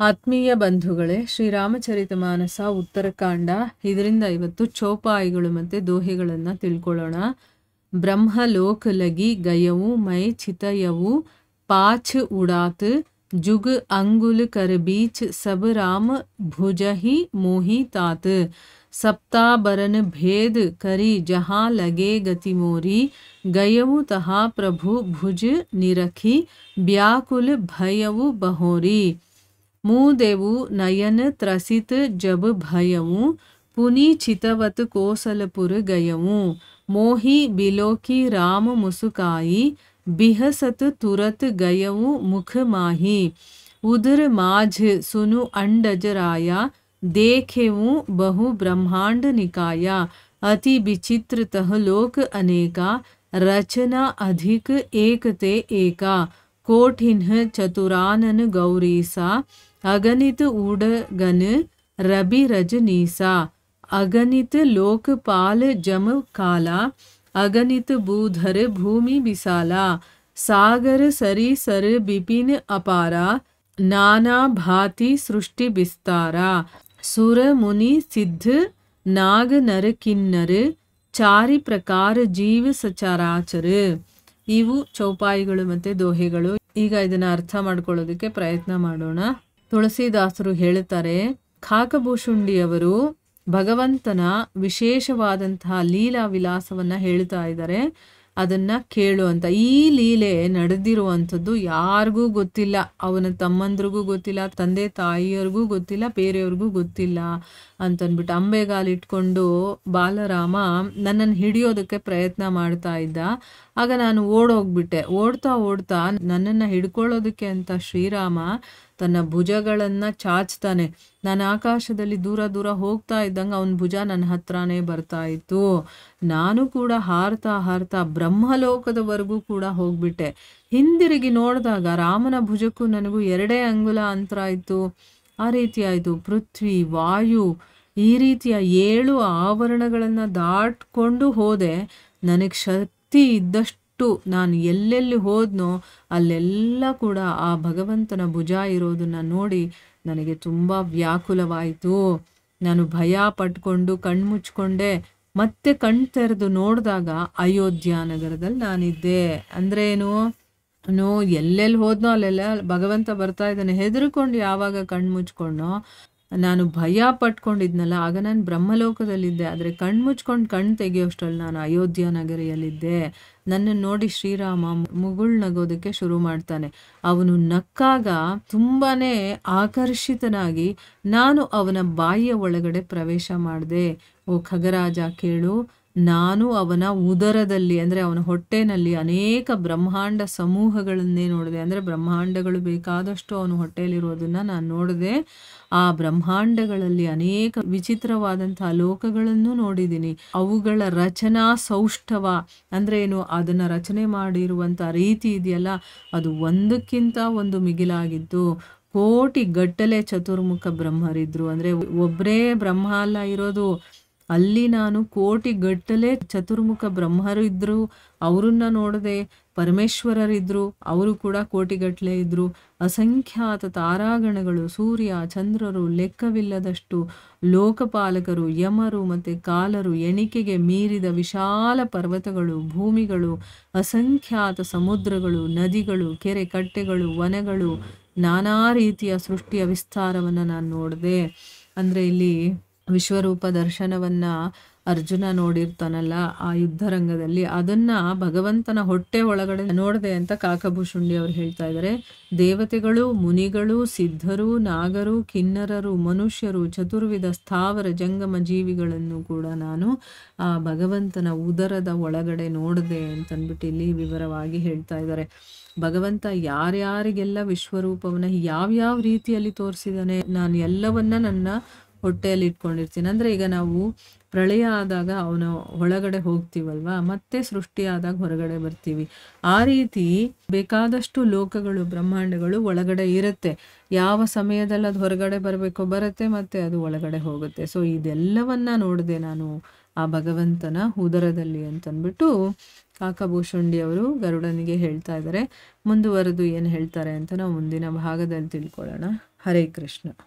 ಆತ್ಮೀಯ ಬಂಧುಗಳೇ, ಶ್ರೀರಾಮಚರಿತಮಾನಸ ಉತ್ತರಕಾಂಡ. ಇದರಿಂದ ಇವತ್ತು ಚೌಪಾಯಿಗಳು ಮತ್ತು ದೋಹೆಗಳನ್ನು ತಿಳ್ಕೊಳ್ಳೋಣ. ಬ್ರಹ್ಮಲೋಕ ಲಗಿ ಗಯವು ಮೈ ಚಿತಯವು ಪಾಚ್ ಉಡಾತ್ जुग अंगुल कर बीच सब राम भुजहि मोहि तात सप्ताबरन भेद करी जहाँ लगे गति मोरी गयवु तहा प्रभु भुज निरखी व्याकुल भयवु बहोरी मुदेवु नयन त्रसित जब भयवु पुनि चितवत कोसलपुर गयवु मोहि बिलोकी राम मुसुकाई बिहसत तुरत गयवु मुख माही उदर माझ सुनु अंडजराया देखेवु बहु ब्रह्मांड निकाया अति विचित्र तह लोक अनेका रचना अधिक एक ते एका कोठिन्ह चतुरानन गौरीसा अगणित उडगन रवि रजनीसा अगणित लोकपाल जम काला अगणित भूधर भूमि विशाला सागर सरी सर बिपिन अपारा नाना भांति सृष्टि विस्तारा सुर मुनि सिद्ध नाग नर किन्नर ಚಾರಿ ಪ್ರಕಾರ ಜೀವ ಸಚರಾಚರ. ಇವು ಚೌಪಾಯಿಗಳು ಮತ್ತು ದೋಹೆಗಳು. ಈಗ ಇದನ್ನ ಅರ್ಥ ಮಾಡ್ಕೊಳ್ಳೋದಕ್ಕೆ ಪ್ರಯತ್ನ ಮಾಡೋಣ. ತುಳಸಿದಾಸರು ಹೇಳ್ತಾರೆ, ಕಾಕಭೂಷುಂಡಿಯವರು ಭಗವಂತನ ವಿಶೇಷವಾದಂತಹ ಲೀಲಾ ವಿಲಾಸವನ್ನ ಹೇಳ್ತಾ ಇದ್ದಾರೆ. ಅದನ್ನ ಕೇಳು ಅಂತ. ಈ ಲೀಲೆ ನಡೆದಿರುವಂಥದ್ದು ಯಾರಿಗೂ ಗೊತ್ತಿಲ್ಲ. ಅವನ ತಮ್ಮಂದ್ರಿಗೂ ಗೊತ್ತಿಲ್ಲ, ತಂದೆ ತಾಯಿಯವ್ರಿಗೂ ಗೊತ್ತಿಲ್ಲ, ಬೇರೆಯವ್ರಿಗೂ ಗೊತ್ತಿಲ್ಲ ಅಂತನ್ಬಿಟ್ಟು ಅಂಬೆಗಾಲಿಟ್ಕೊಂಡು ಬಾಲರಾಮ ನನ್ನನ್ನು ಹಿಡಿಯೋದಕ್ಕೆ ಪ್ರಯತ್ನ ಮಾಡ್ತಾ ಇದ್ದ. ಆಗ ನಾನು ಓಡೋಗ್ಬಿಟ್ಟೆ. ಓಡ್ತಾ ನನ್ನನ್ನು ಹಿಡ್ಕೊಳ್ಳೋದಕ್ಕೆ ಅಂತ ಶ್ರೀರಾಮ ತನ್ನ ಭುಜಗಳನ್ನು ಚಾಚ್ತಾನೆ. ನಾನು ಆಕಾಶದಲ್ಲಿ ದೂರ ದೂರ ಹೋಗ್ತಾ ಇದ್ದಂಗೆ ಅವನ ಭುಜ ನನ್ನ ಹತ್ರನೇ ಬರ್ತಾ ಇತ್ತು. ನಾನು ಕೂಡ ಹಾರ್ತಾ ಬ್ರಹ್ಮಲೋಕದವರೆಗೂ ಕೂಡ ಹೋಗ್ಬಿಟ್ಟೆ. ಹಿಂದಿರುಗಿ ನೋಡಿದಾಗ ರಾಮನ ಭುಜಕ್ಕೂ ನನಗೂ 2 ಅಂಗುಲ ಅಂತರ ಇತ್ತು. ಆ ರೀತಿ ಆಯಿತು. ಪೃಥ್ವಿ, ವಾಯು, ಈ ರೀತಿಯ 7 ಆವರಣಗಳನ್ನು ದಾಟ್ಕೊಂಡು ಹೋದೆ. ನನಗೆ ಶಕ್ತಿ ಇದ್ದಷ್ಟು ನಾನು ಎಲ್ಲೆಲ್ಲಿ ಹೋದ್ನೋ ಅಲ್ಲೆಲ್ಲ ಕೂಡ ಆ ಭಗವಂತನ ಭುಜ ಇರೋದನ್ನ ನೋಡಿ ನನಗೆ ತುಂಬ ವ್ಯಾಕುಲವಾಯಿತು. ನಾನು ಭಯ ಪಟ್ಕೊಂಡು ಕಣ್ಮುಚ್ಕೊಂಡೆ. ಮತ್ತೆ ಕಣ್ತೆರೆದು ನೋಡಿದಾಗ ಅಯೋಧ್ಯ ನಗರದಲ್ಲಿ ನಾನಿದ್ದೆ. ಅಂದ್ರೆ ಏನು, ಎಲ್ಲೆಲ್ಲಿ ಹೋದ್ನೋ ಅಲ್ಲೆಲ್ಲ ಭಗವಂತ ಬರ್ತಾ ಇದ್ದಾನೆ. ಹೆದರ್ಕೊಂಡು ಯಾವಾಗ ಕಣ್ಮುಚ್ಕೊಂಡೋ, ನಾನು ಭಯ ಪಟ್ಕೊಂಡಿದ್ನಲ್ಲ, ಆಗ ನಾನು ಬ್ರಹ್ಮಲೋಕದಲ್ಲಿದ್ದೆ. ಆದರೆ ಕಣ್ಮುಚ್ಕೊಂಡು ಕಣ್ಣು ತೆಗೆಯೋಷ್ಟರಲ್ಲಿ ನಾನು ಅಯೋಧ್ಯ ನಗರಿಯಲ್ಲಿದ್ದೆ. ನನ್ನನ್ನು ನೋಡಿ ಶ್ರೀರಾಮ ಮುಗುಳ್ನಗೋದಕ್ಕೆ ಶುರು ಮಾಡ್ತಾನೆ. ಅವನು ನಕ್ಕಾಗ ತುಂಬಾನೇ ಆಕರ್ಷಿತನಾಗಿ ನಾನು ಅವನ ಬಾಯಿಯ ಒಳಗಡೆ ಪ್ರವೇಶ ಮಾಡಿದೆ. ಓ ಖಗರಾಜ ಕೇಳು, ನಾನು ಅವನ ಉದರದಲ್ಲಿ ಅಂದರೆ ಅವನ ಹೊಟ್ಟೆನಲ್ಲಿ ಅನೇಕ ಬ್ರಹ್ಮಾಂಡ ಸಮೂಹಗಳನ್ನೇ ನೋಡಿದೆ. ಅಂದರೆ ಬ್ರಹ್ಮಾಂಡಗಳು ಬೇಕಾದಷ್ಟು ಅವನ ಹೊಟ್ಟೆಯಲ್ಲಿರೋದನ್ನ ನಾನು ನೋಡಿದೆ. ಆ ಬ್ರಹ್ಮಾಂಡಗಳಲ್ಲಿ ಅನೇಕ ವಿಚಿತ್ರವಾದಂತಹ ಲೋಕಗಳನ್ನು ನೋಡಿದ್ದೀನಿ. ಅವುಗಳ ರಚನಾ ಸೌಷ್ಠವ ಅಂದರೆ ಏನು, ಅದನ್ನು ರಚನೆ ಮಾಡಿರುವಂಥ ರೀತಿ ಇದೆಯಲ್ಲ, ಅದು ಒಂದಕ್ಕಿಂತ ಒಂದು ಮಿಗಿಲಾಗಿತ್ತು. ಕೋಟಿ ಗಟ್ಟಲೆ ಚತುರ್ಮುಖ ಬ್ರಹ್ಮರಿದ್ರು. ಅಂದರೆ ಒಬ್ಬರೇ ಬ್ರಹ್ಮ ಅಲ್ಲ ಇರೋದು, ಅಲ್ಲಿ ನಾನು ಕೋಟಿ ಗಟ್ಟಲೆ ಚತುರ್ಮುಖ ಬ್ರಹ್ಮರು ಇದ್ರು, ಅವರನ್ನ ನೋಡದೆ. ಪರಮೇಶ್ವರರಿದ್ರು, ಅವರು ಕೂಡ ಕೋಟಿಗಟ್ಟಲೆ ಇದ್ರು. ಅಸಂಖ್ಯಾತ ತಾರಾಗಣಗಳು, ಸೂರ್ಯ ಚಂದ್ರರು, ಲೆಕ್ಕವಿಲ್ಲದಷ್ಟು ಲೋಕಪಾಲಕರು, ಯಮರು ಮತ್ತು ಕಾಲರು, ಎಣಿಕೆಗೆ ಮೀರಿದ ವಿಶಾಲ ಪರ್ವತಗಳು, ಭೂಮಿಗಳು, ಅಸಂಖ್ಯಾತ ಸಮುದ್ರಗಳು, ನದಿಗಳು, ಕೆರೆ ಕಟ್ಟೆಗಳು, ವನಗಳು, ನಾನಾ ರೀತಿಯ ಸೃಷ್ಟಿಯ ವಿಸ್ತಾರವನ್ನು ನಾನು ನೋಡಿದೆ. ಅಂದರೆ ಇಲ್ಲಿ ವಿಶ್ವರೂಪ ದರ್ಶನವನ್ನ ಅರ್ಜುನ ನೋಡಿರ್ತಾನಲ್ಲ ಆ ಯುದ್ಧರಂಗದಲ್ಲಿ, ಅದನ್ನ ಭಗವಂತನ ಹೊಟ್ಟೆ ಒಳಗಡೆ ನೋಡಿದೆ ಅಂತ ಕಾಕಭೂಷುಂಡಿ ಅವರು ಹೇಳ್ತಾ ಇದ್ದಾರೆ. ದೇವತೆಗಳು, ಮುನಿಗಳು, ಸಿದ್ಧರು, ನಾಗರು, ಕಿನ್ನರರು, ಮನುಷ್ಯರು, ಚತುರ್ವಿಧ ಸ್ಥಾವರ ಜಂಗಮ ಜೀವಿಗಳನ್ನು ಕೂಡ ನಾನು ಆ ಭಗವಂತನ ಉದರದ ಒಳಗಡೆ ನೋಡಿದೆ ಅಂತನ್ಬಿಟ್ಟು ಇಲ್ಲಿ ವಿವರವಾಗಿ ಹೇಳ್ತಾ ಇದ್ದಾರೆ. ಭಗವಂತ ಯಾರ್ಯಾರಿಗೆಲ್ಲ ವಿಶ್ವರೂಪವನ್ನ ಯಾವ್ಯಾವ ರೀತಿಯಲ್ಲಿ ತೋರಿಸಿದಾನೆ, ನಾನು ಎಲ್ಲವನ್ನ ನನ್ನ ಹೊಟ್ಟೆಯಲ್ಲಿ ಇಟ್ಕೊಂಡಿರ್ತೀನಿ. ಅಂದರೆ ಈಗ ನಾವು ಪ್ರಳಯ ಆದಾಗ ಅವನ ಒಳಗಡೆ ಹೋಗ್ತೀವಲ್ವಾ, ಮತ್ತೆ ಸೃಷ್ಟಿಯಾದಾಗ ಹೊರಗಡೆ ಬರ್ತೀವಿ. ಆ ರೀತಿ ಬೇಕಾದಷ್ಟು ಲೋಕಗಳು, ಬ್ರಹ್ಮಾಂಡಗಳು ಒಳಗಡೆ ಇರುತ್ತೆ. ಯಾವ ಸಮಯದಲ್ಲಿ ಅದು ಹೊರಗಡೆ ಬರಬೇಕೋ ಬರುತ್ತೆ, ಮತ್ತೆ ಅದು ಒಳಗಡೆ ಹೋಗುತ್ತೆ. ಸೊ ಇದೆಲ್ಲವನ್ನ ನೋಡಿದೆ ನಾನು ಆ ಭಗವಂತನ ಉದರದಲ್ಲಿ ಅಂತನ್ಬಿಟ್ಟು ಕಾಕಭೂಷುಂಡಿ ಅವರು ಗರುಡನಿಗೆ ಹೇಳ್ತಾ ಇದ್ದಾರೆ. ಮುಂದುವರೆದು ಏನು ಹೇಳ್ತಾರೆ ಅಂತ ನಾವು ಮುಂದಿನ ಭಾಗದಲ್ಲಿ ತಿಳ್ಕೊಳ್ಳೋಣ. ಹರೇ ಕೃಷ್ಣ.